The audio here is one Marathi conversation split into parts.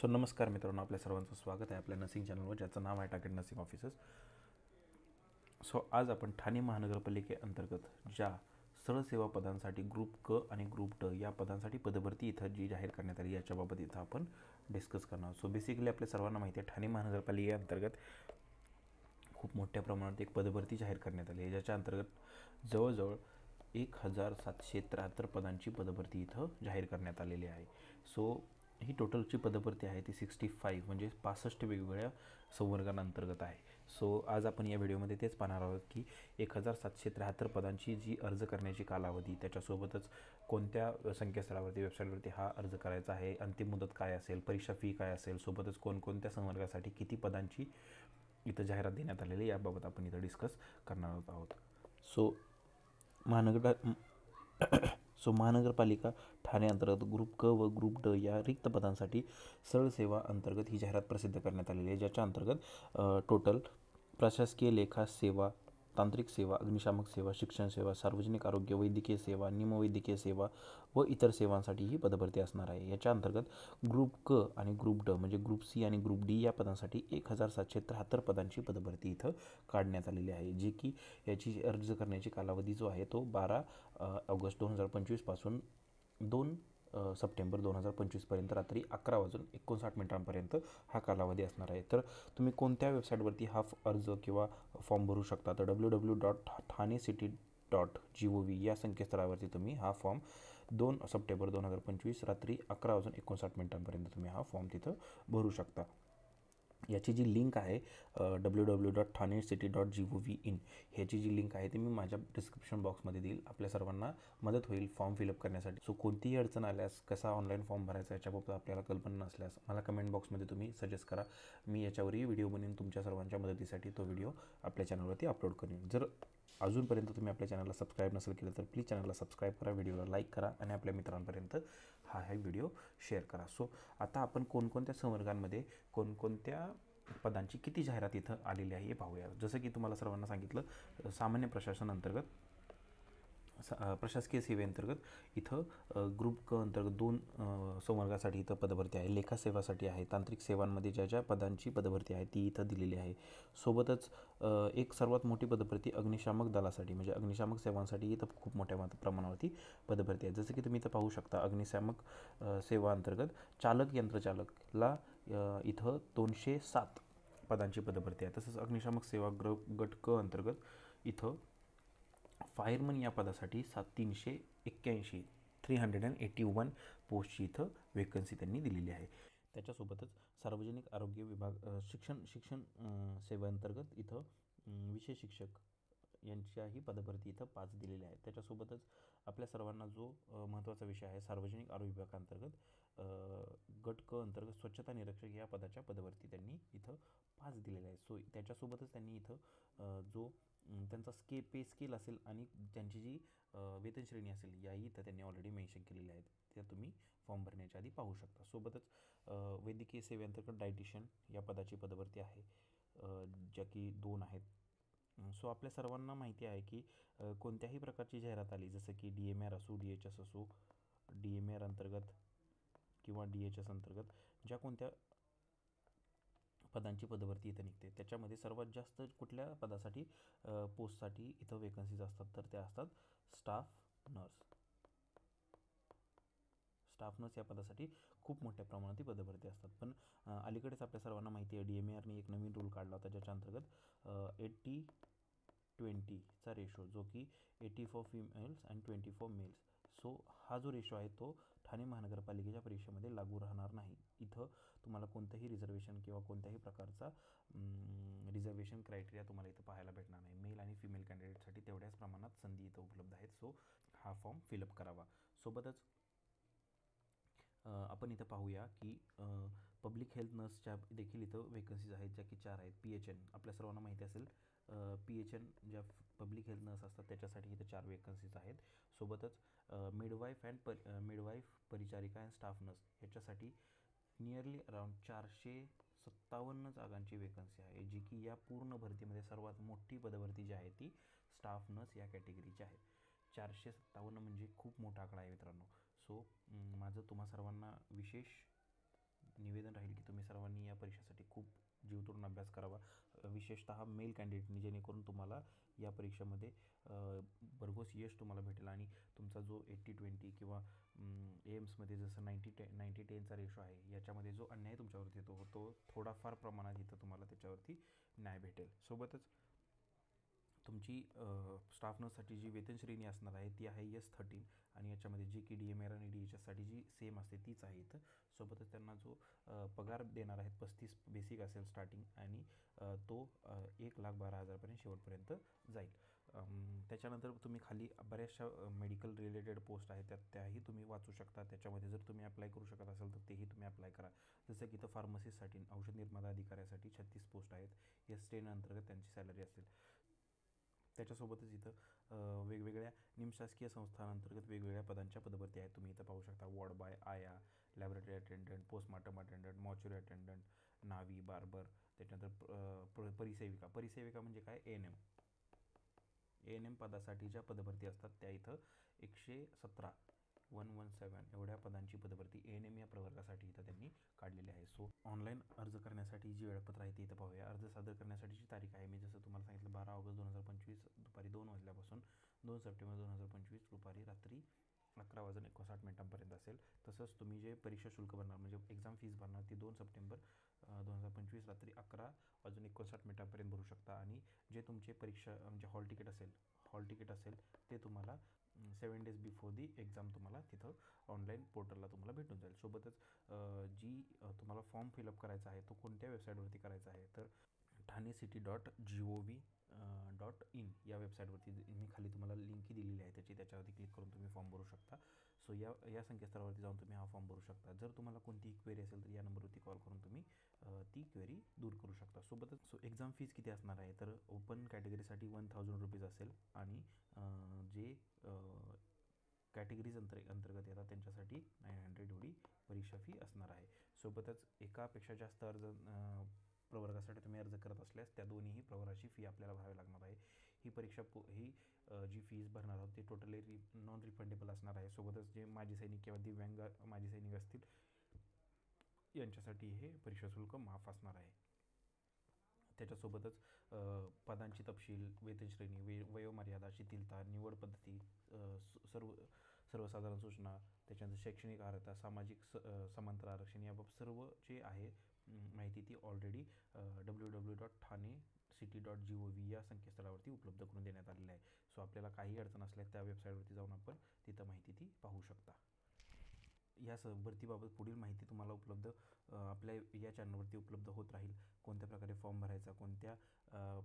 नमस्कार मित्रांनो, आपल्या सर्वांचं स्वागत आहे आपल्या नर्सिंग चॅनलवर, ज्याचं नाव आहे टार्गेट नर्सिंग ऑफिसर्स. आज आपण ठाणे महानगरपालिकेअंतर्गत ज्या सरळ पदांसाठी ग्रुप क आणि ग्रुप ड या पदांसाठी पदभरती इथं जी जाहीर करण्यात आली याच्याबाबत इथं आपण डिस्कस करणार. बेसिकली आपल्या सर्वांना माहिती आहे, ठाणे महानगरपालिकेअंतर्गत खूप मोठ्या प्रमाणात एक पदभरती जाहीर करण्यात आली आहे, ज्याच्या अंतर्गत जवळजवळ 1773 पदांची पदभरती इथं जाहीर करण्यात आलेली आहे. ही टोटलची पदभरती आहे ती 65 म्हणजे 65 वेगवेगळ्या संवर्गांअंतर्गत आहे. आज आपण या व्हिडिओमध्ये तेच पाहणार आहोत की 1773 पदांची जी अर्ज करण्याची कालावधी, त्याच्यासोबतच कोणत्या संकेतस्थळावरती वेबसाईटवरती हा अर्ज करायचा आहे, अंतिम मुदत काय असेल, परीक्षा फी काय असेल, सोबतच कोणकोणत्या संवर्गासाठी किती पदांची इथं जाहिरात देण्यात आलेली याबाबत आपण इथं डिस्कस करणार आहोत. महानगरपालिका ठाणे अंतर्गत ग्रुप क व ग्रुप ड या रिक्त पदांसाठी सरळ सेवा अंतर्गत ही जाहिरात प्रसिद्ध करण्यात आलेली आहे, ज्याच्या अंतर्गत टोटल प्रशासकीय लेखा सेवा, तांत्रिक सेवा, अग्निशामक सेवा, शिक्षण सेवा, सार्वजनिक आरोग्य, वैद्यकीय सेवा, निमवैद्यकीय सेवा व इतर सेवांसाठी ही पदभरती असणार आहे. याच्या अंतर्गत ग्रुप क आणि ग्रुप ड म्हणजे ग्रुप सी आणि ग्रुप डी या पदांसाठी 1773 पदांची पदभरती इथं काढण्यात आलेली आहे, जी की याची अर्ज करण्याची कालावधी जो आहे तो 12 ऑगस्ट 2025 पासून 2 सप्टेंबर 2025पर्यंत रात्री 11:59 हा कालावधी असणार आहे. तर तुम्ही कोणत्या वेबसाईटवरती हा अर्ज किंवा फॉर्म भरू शकता, तर www.thanecity.gov या संकेतस्थळावरती तुम्ही हा फॉर्म 2 सप्टेंबर 2025 रात्री 11:59 तुम्ही हा फॉर्म तिथं भरू शकता. याची जी लिंक आहे www.thanecity.gov.in ह्याची जी लिंक आहे ती मी माझ्या डिस्क्रिप्शन बॉक्समध्ये देईल. आपल्या सर्वांना मदत होईल फॉर्म फिलअप करण्यासाठी. कोणतीही अडचण आल्यास, कसा ऑनलाईन फॉर्म भरायचा याच्याबाबत आपल्याला कल्पना नसल्यास मला कमेंट बॉक्समध्ये तुम्ही सजेस्ट करा. मी याच्यावरही व्हिडिओ बनवून तुमच्या सर्वांच्या मदतीसाठी तो व्हिडिओ आपल्या चॅनलवरती अपलोड करेन. जर अजूनपर्यंत तुम्ही आपल्या चॅनलला सबस्क्राईब नसेल केलं तर प्लीज चॅनलला सबस्क्राईब करा, व्हिडिओला लाईक करा आणि आपल्या मित्रांपर्यंत हा व्हिडिओ शेअर करा. आता आपण कोणकोणत्या संवर्गांमध्ये कोणकोणत्या पदांची किती जाहिरात इथं आलेली आहे हे पाहूया. जसं की तुम्हाला सर्वांना सांगितलं, सामान्य प्रशासन अंतर्गत प्रशासकीय सेवेअंतर्गत इथं ग्रुप क अंतर्गत 2 संवर्गासाठी इथं पदभरती आहे. लेखा सेवासाठी आहे. तांत्रिक सेवांमध्ये ज्या ज्या पदांची पदभरती आहे ती इथं दिलेली आहे. सोबतच एक सर्वात मोठी पदभरती अग्निशामक दलासाठी म्हणजे अग्निशामक सेवांसाठी इथं खूप मोठ्या प्रमाणावरती पदभरती आहे. जसं की तुम्ही इथं पाहू शकता, अग्निशामक सेवा अंतर्गत चालक यंत्रचालकला इथं 207 पदांची पदभरती आहे. तसंच अग्निशामक सेवा गट क अंतर्गत इथं फायरमन या पदासाठी 381 पोस्टची इथं वेकन्सी त्यांनी दिलेली आहे. त्याच्यासोबतच सार्वजनिक आरोग्य विभाग शिक्षण सेवेअंतर्गत इथं विशेष शिक्षक यांच्याही पदभरती इथं 5 दिलेल्या आहेत. त्याच्यासोबतच आपल्या सर्वांना जो महत्त्वाचा विषय आहे, सार्वजनिक आरोग्य विभागाअंतर्गत गट क अंतर्गत स्वच्छता निरीक्षक या पदाच्या पदभरती त्यांनी इथं 5 दिलेल्या आहेत. त्याच्यासोबतच त्यांनी इथं जो त्यांचा पे स्केल असेल आणि त्यांची जी वेतन श्रेणी असेल याही इथं त्यांनी ऑलरेडी मेन्शन केलेल्या आहेत. त्या तुम्ही फॉर्म भरण्याच्या आधी पाहू शकता. सोबतच वैद्यकीय सेवेअंतर्गत डायटिशियन या पदाची पदभरती आहे, ज्या की 2 आहेत. आपल्या सर्वांना माहिती आहे की कोणत्याही प्रकारची जाहिरात आली, जसं की DMR असो, DHS असो, DMR अंतर्गत किंवा DHS अंतर्गत ज्या कोणत्या पदांची पदभरती इथं निघते, त्याच्यामध्ये सर्वात जास्त कुठल्या पदासाठी पोस्टसाठी इथं वेकन्सीज असतात, तर त्या असतात स्टाफ नर्स या पदासाठी खूप मोठ्या प्रमाणात पदभरती असतात. पण अलीकडेच आपल्या सर्वांना माहिती आहे, DMARने एक नवीन रूल काढला होता, ज्याच्या अंतर्गत 80-20चा रेशो, जो की 80 for females and 20 for mails. हा जो रेशो आहे तो ठाणे महानगरपालिकेच्या परीक्षेमध्ये लागू राहणार नाही. इथं तुम्हाला कोणतंही रिझर्वेशन किंवा कोणत्याही प्रकारचा रिझर्वेशन क्रायटेरिया तुम्हाला इथं पाहायला भेटणार नाही. मेल आणि फिमेल कॅन्डिडेटसाठी तेवढ्याच प्रमाणात संधी इथं उपलब्ध आहेत. हा फॉर्म फिलअप करावा. सोबतच आपण इथं पाहूया की पब्लिक हेल्थ नर्सच्या देखील इथं वेकन्सीज आहेत, ज्या की 4 आहेत. PHN आपल्या सर्वांना माहिती असेल, PHN ज्या पब्लिक हेल्थ नर्स असतात त्याच्यासाठी इथं 4 वेकन्सीज आहेत. सोबतच मिडवाईफ परिचारिका अँड स्टाफ नर्स ह्याच्यासाठी नियरली अराउंड 457 जागांची वेकन्सी आहे, जी की या पूर्ण भरतीमध्ये सर्वात मोठी पदभरती जी आहे ती स्टाफ नर्स या कॅटेगरीची आहे. 457 म्हणजे खूप मोठा आकडा आहे मित्रांनो. माझं तुम्हा सर्वांना विशेष निवेदन राहील परीक्षेसाठी खूप जीव तोडून अभ्यास करावा, विशेषतः मेल कॅन्डिडेटनी, जेणेकरून तुम्हाला या परीक्षेमध्ये भरघोस यश तुम्हाला भेटेल आणि तुमचा जो 80-20 किंवा एम्समध्ये जसं 90-10चा रेशो आहे, याच्यामध्ये जो अन्याय तुमच्यावरती येतो तो थोडाफार प्रमाणात इथं तुम्हाला त्याच्यावरती न्याय भेटेल. सोबतच तुमची स्टाफ नर्ससाठी जी वेतन श्रेणी असणार आहे ती आहे S13 आणि याच्यामध्ये जी की DMR आणि DHSसाठी जी सेम असते तीच आहे इथं. सोबतच त्यांना जो पगार देणार आहेत 35 बेसिक असेल स्टार्टिंग आणि तो 1,12,000पर्यंत शेवटपर्यंत जाईल. त्याच्यानंतर तुम्ही खाली बऱ्याचशा मेडिकल रिलेटेड पोस्ट आहेत त्याही तुम्ही वाचू शकता. त्याच्यामध्ये जर तुम्ही अप्लाय करू शकत असाल तर तेही तुम्ही अप्लाय करा. जसं की इथं फार्मसिस्टसाठी औषध निर्माता अधिकाऱ्यासाठी 36 पोस्ट आहेत. S10 अंतर्गत त्यांची सॅलरी असेल. त्याच्यासोबतच इथं वेगवेगळ्या निमशासकीय संस्थांअंतर्गत वेगवेगळ्या पदांच्या पदभरती आहेत. तुम्ही इथं पाहू शकता वॉर्ड बॉय, आया, laboratory attendant, postmortem attendant, mortuary attendant, नावी, बार्बर. त्याच्यानंतर परिसेविका म्हणजे काय, ANM पदासाठी ज्या पदभरती असतात त्या इथं 117 एवढ्या पदांची पदभरती ANM या प्रवर्गासाठी इथं त्यांनी काढलेली आहे. सो ऑनलाईन अर्ज करण्यासाठी जी वेळापत्र आहे ती इथं पाहूया. अर्ज सादर करण्यासाठीची तारीख आहे, मी जसं तुम्हाला सांगितलं, 12 ऑगस्ट 2025 दुपारी 2 वाजल्यापासून 2 सप्टेंबर 2025 दुपारी रात्री 11:59 असेल. तसंच तुम्ही जे परीक्षा शुल्क भरणार म्हणजे एक्झाम फीस भरणार ती 2 सप्टेंबर 2025 रात्री 11:59 भरू शकता आणि जे तुमचे परीक्षा म्हणजे हॉल तिकीट असेल ते तुम्हाला 7 डेज बिफोर दी एक्झाम तुम्हाला तिथं ऑनलाईन पोर्टलला तुम्हाला भेटून जाईल. सोबतच तुम्हाला फॉर्म फिलअप करायचा आहे तो कोणत्या वेबसाईटवरती करायचा आहे तर thanecity.gov.in या वेबसाईटवरती मी खाली तुम्हाला लिंकही दिलेली आहे त्याच्यावरती क्लिक करून तुम्ही फॉर्म भरू शकता. सो या संकेतस्थळावरती जाऊन तुम्ही हा फॉर्म भरू शकता. जर तुम्हाला कोणतीही क्वेरी असेल तर या नंबरवरती कॉल करून तुम्ही ती क्वेरी दूर करू शकता. सोबतच एक्झाम फीज किती असणार आहे तर ओपन कॅटेगरीसाठी 1000 रुपीज असेल आणि जे कॅटेगरीज अंतर्गत येतात त्यांच्यासाठी 900 एवढी परीक्षा फी असणार आहे. सोबतच एकापेक्षा जास्त प्रवर्गासाठी तुम्ही अर्ज करत असल्यास त्या दोन्हीही प्रवर्गाची फी आपल्याला भरावी लागणार आहे. ही परीक्षा ही जी फीज भरणार आहोत ती टोटली नॉन रिफंडेबल असणार आहे. सोबतच जे माजी सैनिक किंवा दिव्यांग माजी सैनिक असतील यांच्यासाठी हे परीक्षा शुल्क माफ असणार आहे. त्याच्यासोबतच पदांची तपशील, वेतनश्रेणी, वयोमर्यादा, शिथिलता, निवड पद्धती, सर्वसाधारण सूचना, त्याच्यानंतर शैक्षणिक अर्हता, सामाजिक समांतर आरक्षण याबाबत सर्व जे आहे माहिती ती ऑलरेडी www.thanecity.gov या संकेतस्थळावरती उपलब्ध करून देण्यात आलेलं आहे. सो आपल्याला काही अडचण असल्यास त्या वेबसाईटवरती जाऊन आपण तिथं माहिती ती पाहू शकता. या भरतीबाबत पुढील माहिती तुम्हाला आपल्या या चॅनलवरती उपलब्ध होत राहील. कोणत्या प्रकारे फॉर्म भरायचा, कोणत्या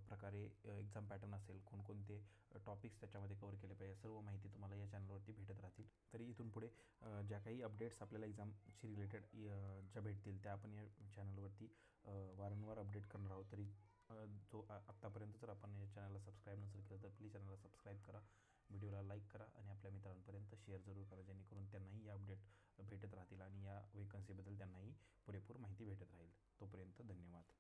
प्रकारे एक्झाम पॅटर्न असेल, कोणकोणते टॉपिक्स त्याच्यामध्ये कव्हर केले पाहिजे, सर्व माहिती तुम्हाला या चॅनलवरती भेटत राहतील. तरी इथून पुढे ज्या काही अपडेट्स आपल्याला एक्झामशी रिलेटेड ज्या भेटतील त्या आपण या चॅनलवरती वारंवार अपडेट करणार आहोत. तरी आत्तापर्यंत जर आपण या चॅनलला सबस्क्राईब नसेल केलं तर प्लीज चॅनलला सबस्क्राईब करा, व्हिडिओला लाईक करा आणि आपल्या मित्रांपर्यंत शेअर जरूर करा, जेणेकरून त्यांनाही या अपडेट भेटत राहतील आणि या वेकन्सीबद्दल त्यांनाही पुरेपूर माहिती भेटत राहील. तोपर्यंत धन्यवाद.